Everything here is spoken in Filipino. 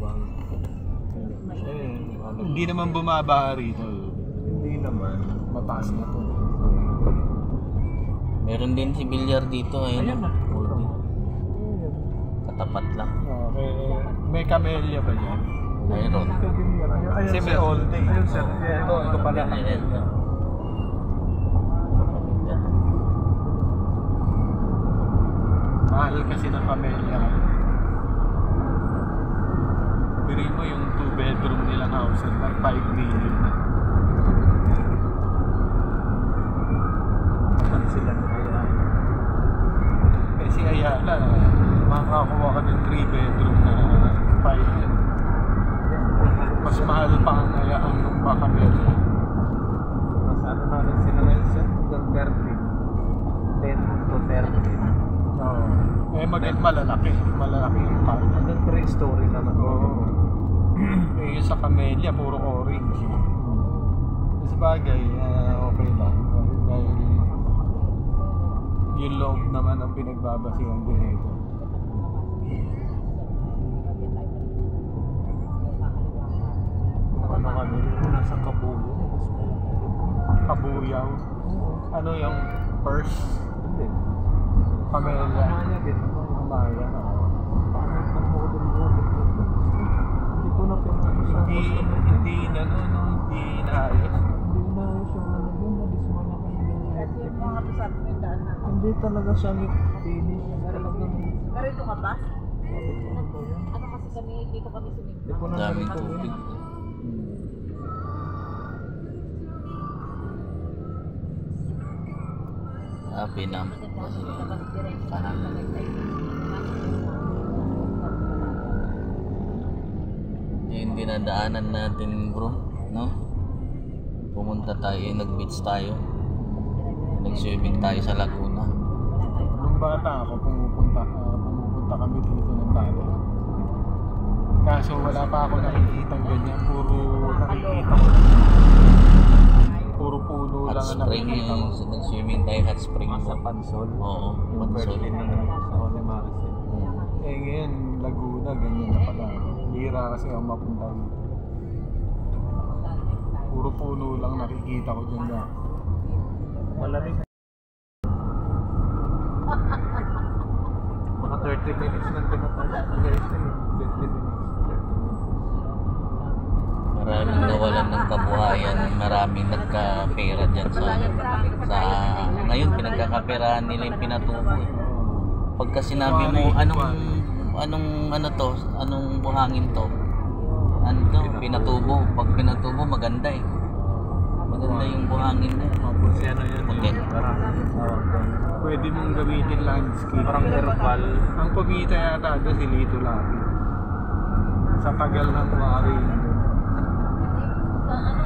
bang? Hindi naman bumaba rito. Hindi naman. Mataas na to. Meron din si Bilyar dito. Ayun na. Katapat lang. Okay. May camellia ba dyan? Mayroon. Kasi may all day. Ayun sir. Ito pala. Mahal kasi ng camellia. Biri mo yung 2-bedroom nilang house at like 5 million na. Saan sila nila? Eh si Ayala, makakakuha ka ng 3-bedroom na 5 million. Mas mahal pa ang ayaan ng camellia. Mas ano na rin sila ngayon sir? 10 to 13. Oo. Eh malalaki yung car. Hanggang 3 story na na. Oo. Eh yung sa camellia, puro orange. Sa bagay, okay lang. Dahil yung loob naman ang pinagbabasihan din ito. Ano kami? Nasa Kabuyo. Kabuyaw. Ano yung purse? Hindi. Camellia. Maya din. Maya. Hindi ko na pinag-usap. Hindi naayos. Hindi na siya nadisma na kami. Hindi talaga siya finish. Talagang Narito ka ba? Ano kasi kami, dito kami sumigil. hindi ko na Daming narito tubig. yan. Pinam. Kasi kanan. Yung dinadaanan natin bro, no? Pumunta tayo, nag-beach tayo. Nag-swimming tayo sa Laguna. Nung bata ako, pumupunta kami dito ng bata. Kaso wala pa ako nakikitang ganyan. Puro nakikita ko. Puro puno Hot lang ang spring nakikita ko. yung nag-swimming tayo, hot spring Sa mo. Pansol. Oo, Yung Pansol. birthday ng sa Ole Maricel. Eh ngayon, Laguna, ganyan na pala. Bira kasi ako mapunta dito. Puro puno lang nakikita ko dyan na. Malamig. Mga 30 minutes lang pinatay. Guys, 20 minutes. Maraming nawalan ng kabuhayan, maraming nagkapera dyan sa ngayon pinagkakaperahan nila yung pinatubo. Pagka sinabi mo anong buhangin to? Ano to? Pinatubo. Pag pinatubo maganda eh. Maganda yung buhangin na. Kasi ano yun Okay. yung parang tawag doon. Pwede mong gamitin landscape. Parang herbal. Ang kumita yata doon si Lito Lapi. Sa tagal ng wari. Sa ano